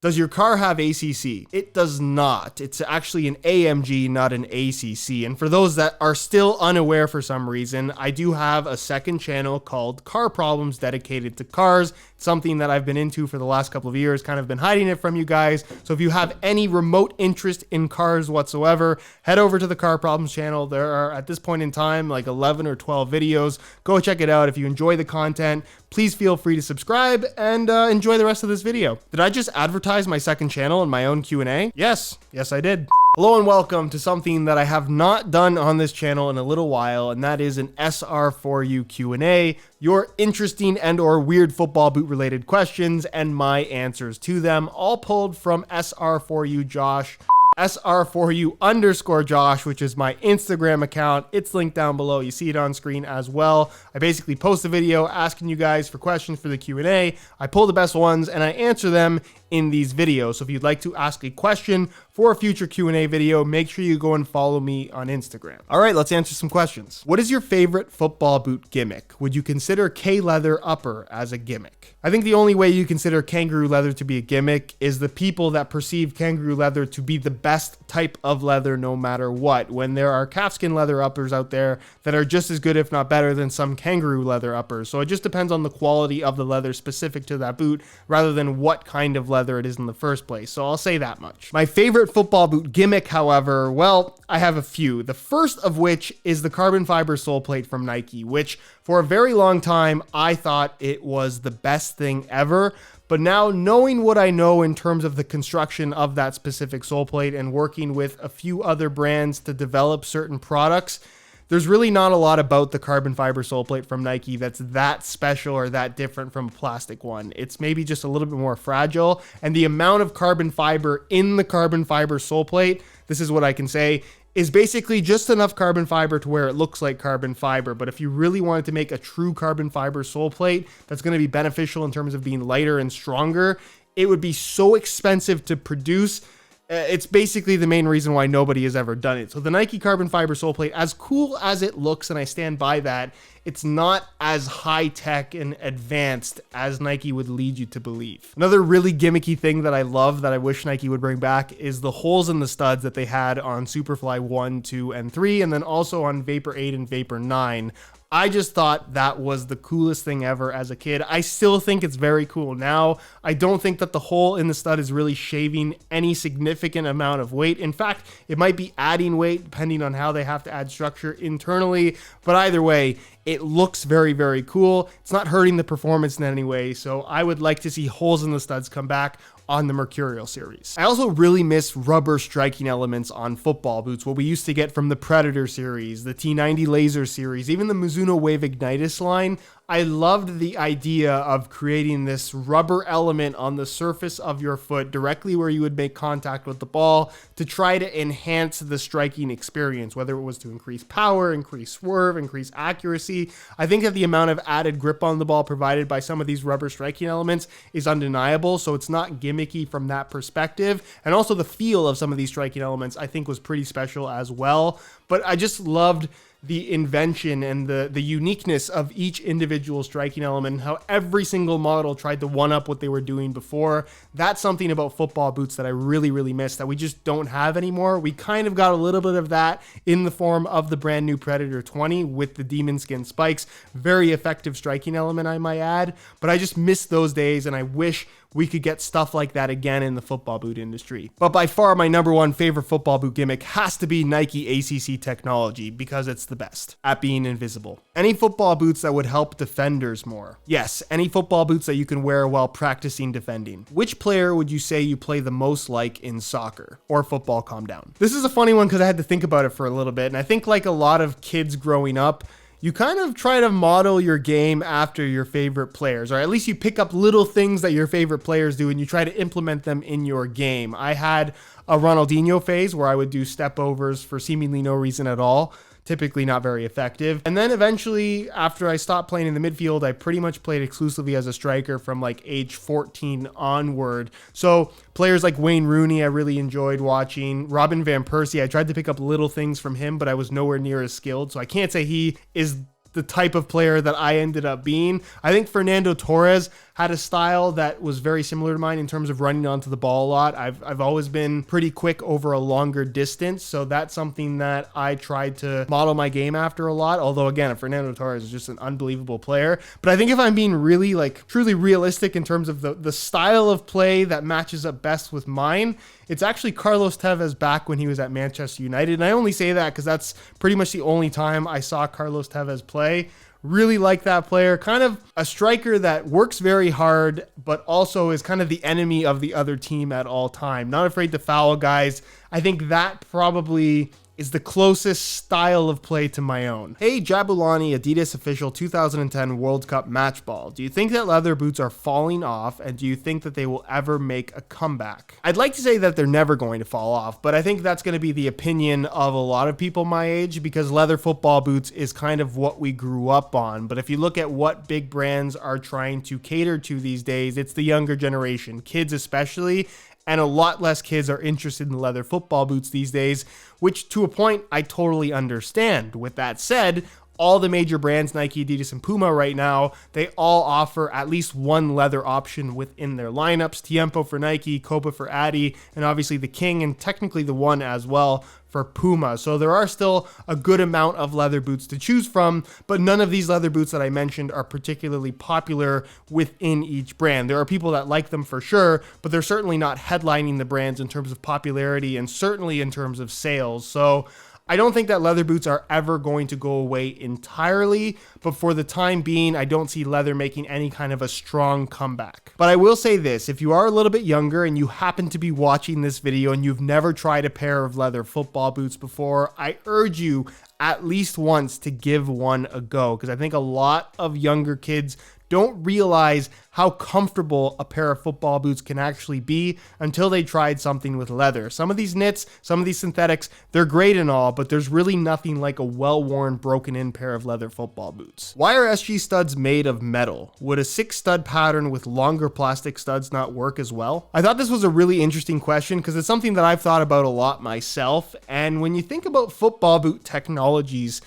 Does your car have ACC? It does not. It's actually an AMG, not an ACC. And for those that are still unaware for some reason, I do have a second channel called Car Problems dedicated to cars. It's something that I've been into for the last couple of years, kind of been hiding it from you guys. So if you have any remote interest in cars whatsoever, head over to the Car Problems channel. There are, at this point in time, like 11 or 12 videos. Go check it out. If you enjoy the content, please feel free to subscribe and enjoy the rest of this video. Did I just advertise my second channel and my own Q&A? Yes, I did. Hello and welcome to something that I have not done on this channel in a little while, and that is an SR4U Q&A, your interesting and or weird football boot related questions and my answers to them, all pulled from SR4U Josh. SR4U_Josh, which is my Instagram account. It's linked down below. You see it on screen as well. I basically post a video asking you guys for questions for the Q&A. I pull the best ones and I answer them in these videos. So if you'd like to ask a question for a future Q&A video, make sure you go and follow me on Instagram. All right, let's answer some questions. What is your favorite football boot gimmick? Would you consider K-leather upper as a gimmick? I think the only way you consider kangaroo leather to be a gimmick is the people that perceive kangaroo leather to be the best type of leather no matter what, when there are calfskin leather uppers out there that are just as good, if not better, than some kangaroo leather uppers. So it just depends on the quality of the leather specific to that boot rather than what kind of leather it is in the first place. So I'll say that much. My favorite football boot gimmick, however, well, I have a few. The first of which is the carbon fiber sole plate from Nike, which for a very long time, I thought it was the best thing ever. But now, knowing what I know in terms of the construction of that specific sole plate and working with a few other brands to develop certain products, there's really not a lot about the carbon fiber sole plate from Nike that's that special or that different from a plastic one. It's maybe just a little bit more fragile, and the amount of carbon fiber in the carbon fiber sole plate, this is what I can say, is basically just enough carbon fiber to where it looks like carbon fiber. But if you really wanted to make a true carbon fiber sole plate that's going to be beneficial in terms of being lighter and stronger, it would be so expensive to produce. It's basically the main reason why nobody has ever done it. So the Nike carbon fiber sole plate, as cool as it looks, and I stand by that, it's not as high tech and advanced as Nike would lead you to believe. Another really gimmicky thing that I love that I wish Nike would bring back is the holes in the studs that they had on Superfly 1, 2, and 3, and then also on Vapor 8 and Vapor 9. I just thought that was the coolest thing ever as a kid. I still think it's very cool now. I don't think that the hole in the stud is really shaving any significant amount of weight. In fact, it might be adding weight depending on how they have to add structure internally. But either way, it looks very, very cool. It's not hurting the performance in any way. So I would like to see holes in the studs come back on the Mercurial series. I also really miss rubber striking elements on football boots, what we used to get from the Predator series, the T90 Laser series, even the Mizuno Wave Ignitus line. I loved the idea of creating this rubber element on the surface of your foot directly where you would make contact with the ball to try to enhance the striking experience, whether it was to increase power, increase swerve, increase accuracy. I think that the amount of added grip on the ball provided by some of these rubber striking elements is undeniable, so it's not gimmicky from that perspective. And also the feel of some of these striking elements I think was pretty special as well. But I just loved the invention and the uniqueness of each individual striking element, and how every single model tried to one-up what they were doing before. That's something about football boots that I really, really miss that we just don't have anymore. We kind of got a little bit of that in the form of the brand new Predator 20 with the demon skin spikes. Very effective striking element, I might add, but I just miss those days, and I wish we could get stuff like that again in the football boot industry. But by far, my number one favorite football boot gimmick has to be Nike ACC technology, because it's the best at being invisible. Any football boots that would help defenders more. Yes, any football boots that you can wear while practicing defending. Which player would you say you play the most like in soccer or football? Calm down. This is a funny one because I had to think about it for a little bit, and I think like a lot of kids growing up, you kind of try to model your game after your favorite players, or at least you pick up little things that your favorite players do and you try to implement them in your game. I had a Ronaldinho phase where I would do step overs for seemingly no reason at all. Typically not very effective. And then eventually, after I stopped playing in the midfield, I pretty much played exclusively as a striker from like age 14 onward. So players like Wayne Rooney, I really enjoyed watching. Robin Van Persie, I tried to pick up little things from him, but I was nowhere near as skilled. So I can't say he is the type of player that I ended up being. I think Fernando Torres had a style that was very similar to mine in terms of running onto the ball a lot. I've always been pretty quick over a longer distance, so that's something that I tried to model my game after a lot. Although again, Fernando Torres is just an unbelievable player. But I think if I'm being really truly realistic in terms of the style of play that matches up best with mine, it's actually Carlos Tevez back when he was at Manchester United. And I only say that because that's pretty much the only time I saw Carlos Tevez play. Really like that player. Kind of a striker that works very hard, but also is kind of the enemy of the other team at all time. Not afraid to foul guys. I think that probably is the closest style of play to my own. Hey, Jabulani, Adidas official 2010 World Cup match ball. Do you think that leather boots are falling off, and do you think that they will ever make a comeback? I'd like to say that they're never going to fall off, but I think that's going to be the opinion of a lot of people my age, because leather football boots is kind of what we grew up on. But if you look at what big brands are trying to cater to these days, it's the younger generation, kids especially. And a lot less kids are interested in leather football boots these days, which to a point I totally understand. With that said, all the major brands, Nike, Adidas, and Puma right now, they all offer at least one leather option within their lineups. Tiempo for Nike, Copa for Adi, and obviously the King, and technically the One as well for Puma. So there are still a good amount of leather boots to choose from, but none of these leather boots that I mentioned are particularly popular within each brand. There are people that like them for sure, but they're certainly not headlining the brands in terms of popularity and certainly in terms of sales. So I don't think that leather boots are ever going to go away entirely, but for the time being, I don't see leather making any kind of a strong comeback. But I will say this, if you are a little bit younger and you happen to be watching this video and you've never tried a pair of leather football boots before, I urge you at least once to give one a go, because I think a lot of younger kids don't realize how comfortable a pair of football boots can actually be until they tried something with leather. Some of these knits, some of these synthetics, they're great and all, but there's really nothing like a well-worn, broken-in pair of leather football boots. Why are SG studs made of metal? Would a 6-stud pattern with longer plastic studs not work as well? I thought this was a really interesting question because it's something that I've thought about a lot myself, and when you think about football boot technologies,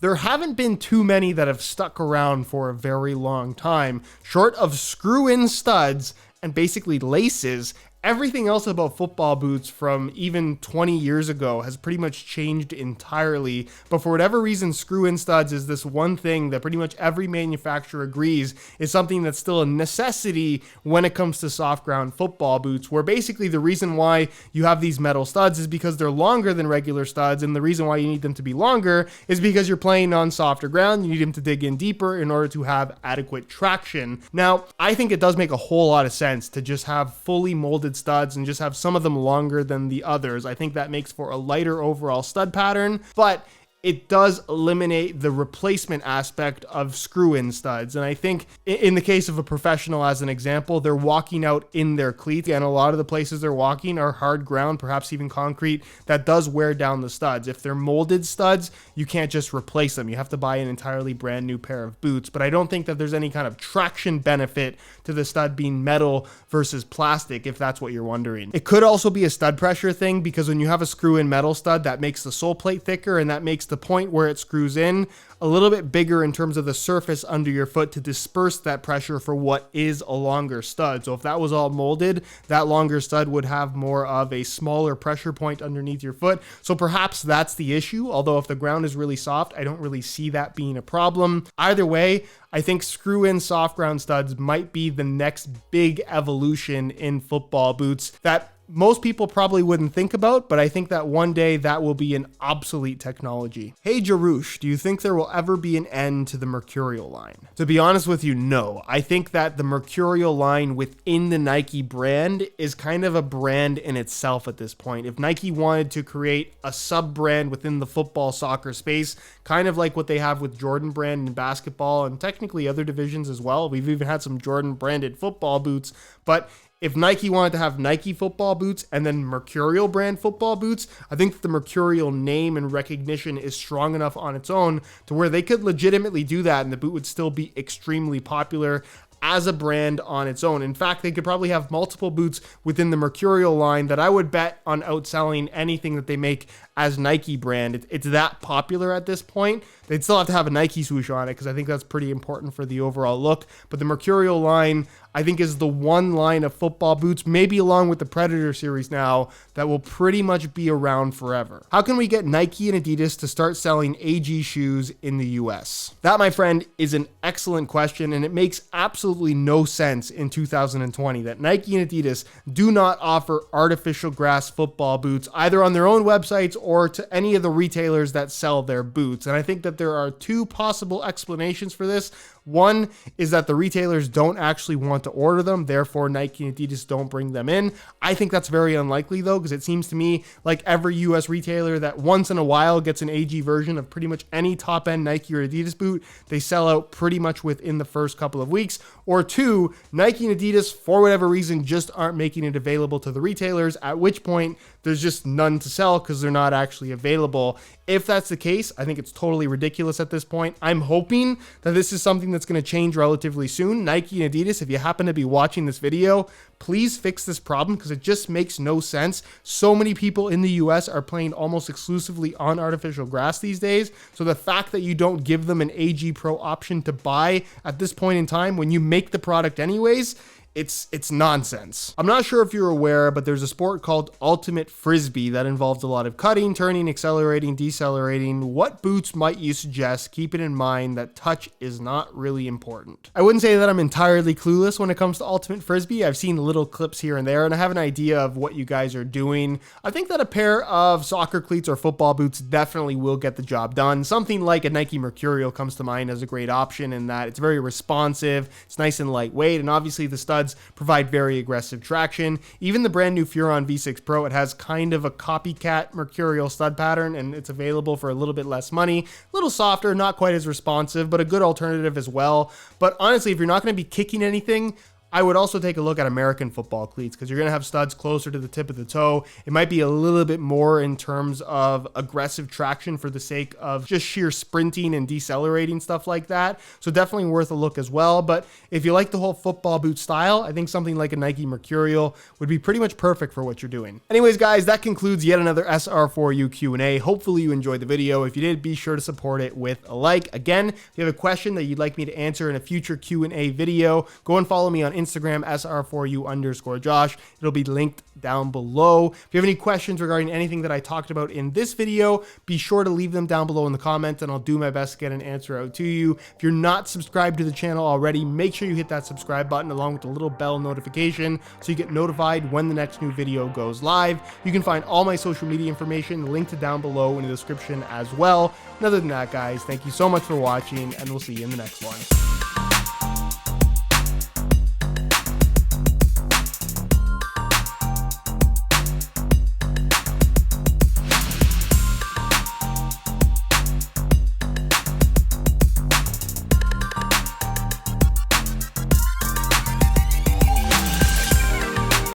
there haven't been too many that have stuck around for a very long time. Short of screw-in studs and basically laces, everything else about football boots from even 20 years ago has pretty much changed entirely. But for whatever reason, screw-in studs is this one thing that pretty much every manufacturer agrees is something that's still a necessity when it comes to soft ground football boots, where basically the reason why you have these metal studs is because they're longer than regular studs, and the reason why you need them to be longer is because you're playing on softer ground. You need them to dig in deeper in order to have adequate traction. Now, I think it does make a whole lot of sense to just have fully molded studs and just have some of them longer than the others. I think that makes for a lighter overall stud pattern, but it does eliminate the replacement aspect of screw-in studs. And I think in the case of a professional, as an example, they're walking out in their cleats, and a lot of the places they're walking are hard ground, perhaps even concrete, that does wear down the studs. If they're molded studs, you can't just replace them. You have to buy an entirely brand new pair of boots. But I don't think that there's any kind of traction benefit to the stud being metal versus plastic, if that's what you're wondering. It could also be a stud pressure thing, because when you have a screw-in metal stud, that makes the sole plate thicker, and that makes the point where it screws in a little bit bigger in terms of the surface under your foot to disperse that pressure for what is a longer stud. So if that was all molded, that longer stud would have more of a smaller pressure point underneath your foot. So perhaps that's the issue. Although if the ground is really soft, I don't really see that being a problem. Either way, I think screw-in soft ground studs might be the next big evolution in football boots that most people probably wouldn't think about, but I think that one day that will be an obsolete technology. Hey Jarush, do you think there will ever be an end to the Mercurial line? To be honest with you, no. I think that the Mercurial line within the Nike brand is kind of a brand in itself at this point. If Nike wanted to create a sub-brand within the football soccer space, kind of like what they have with Jordan brand in basketball and technically other divisions as well. We've even had some Jordan branded football boots, but if Nike wanted to have Nike football boots and then Mercurial brand football boots, I think that the Mercurial name and recognition is strong enough on its own to where they could legitimately do that and the boot would still be extremely popular as a brand on its own. In fact, they could probably have multiple boots within the Mercurial line that I would bet on outselling anything that they make as Nike brand. It's that popular at this point. They'd still have to have a Nike swoosh on it because I think that's pretty important for the overall look. But the Mercurial line, I think is the one line of football boots, maybe along with the Predator series now, that will pretty much be around forever. How can we get Nike and Adidas to start selling AG shoes in the US? That, my friend, is an excellent question, and it makes absolutely no sense in 2020 that Nike and Adidas do not offer artificial grass football boots either on their own websites or to any of the retailers that sell their boots. And I think that there are two possible explanations for this. One is that the retailers don't actually want to order them, therefore Nike and Adidas don't bring them in. I think that's very unlikely though, because it seems to me like every US retailer that once in a while gets an AG version of pretty much any top-end Nike or Adidas boot, they sell out pretty much within the first couple of weeks. Or two, Nike and Adidas, for whatever reason, just aren't making it available to the retailers, at which point there's just none to sell because they're not actually available. If that's the case, I think it's totally ridiculous at this point. I'm hoping that this is something that's going to change relatively soon. Nike and Adidas, if you happen to be watching this video, please fix this problem because it just makes no sense. So many people in the US are playing almost exclusively on artificial grass these days. So the fact that you don't give them an AG Pro option to buy at this point in time when you make the product anyways, it's nonsense. I'm not sure if you're aware, but there's a sport called ultimate Frisbee that involves a lot of cutting, turning, accelerating, decelerating. What boots might you suggest, keeping in mind that touch is not really important? I wouldn't say that I'm entirely clueless when it comes to ultimate Frisbee. I've seen little clips here and there, and I have an idea of what you guys are doing. I think that a pair of soccer cleats or football boots definitely will get the job done. Something like a Nike Mercurial comes to mind as a great option in that it's very responsive, it's nice and lightweight, and obviously the studs provide very aggressive traction. Even the brand new Furon V6 Pro, it has kind of a copycat Mercurial stud pattern, and it's available for a little bit less money, a little softer, not quite as responsive, but a good alternative as well. But honestly, if you're not going to be kicking anything, I would also take a look at American football cleats because you're going to have studs closer to the tip of the toe. It might be a little bit more in terms of aggressive traction for the sake of just sheer sprinting and decelerating, stuff like that. So definitely worth a look as well. But if you like the whole football boot style, I think something like a Nike Mercurial would be pretty much perfect for what you're doing. Anyways, guys, that concludes yet another SR4U Q&A. Hopefully you enjoyed the video. If you did, be sure to support it with a like. Again, if you have a question that you'd like me to answer in a future Q&A video, go and follow me on Instagram, SR4U_Josh. It'll be linked down below. If you have any questions regarding anything that I talked about in this video, be sure to leave them down below in the comments and I'll do my best to get an answer out to you. If you're not subscribed to the channel already, make sure you hit that subscribe button along with the little bell notification so you get notified when the next new video goes live. You can find all my social media information linked down below in the description as well. And other than that, guys, thank you so much for watching and we'll see you in the next one.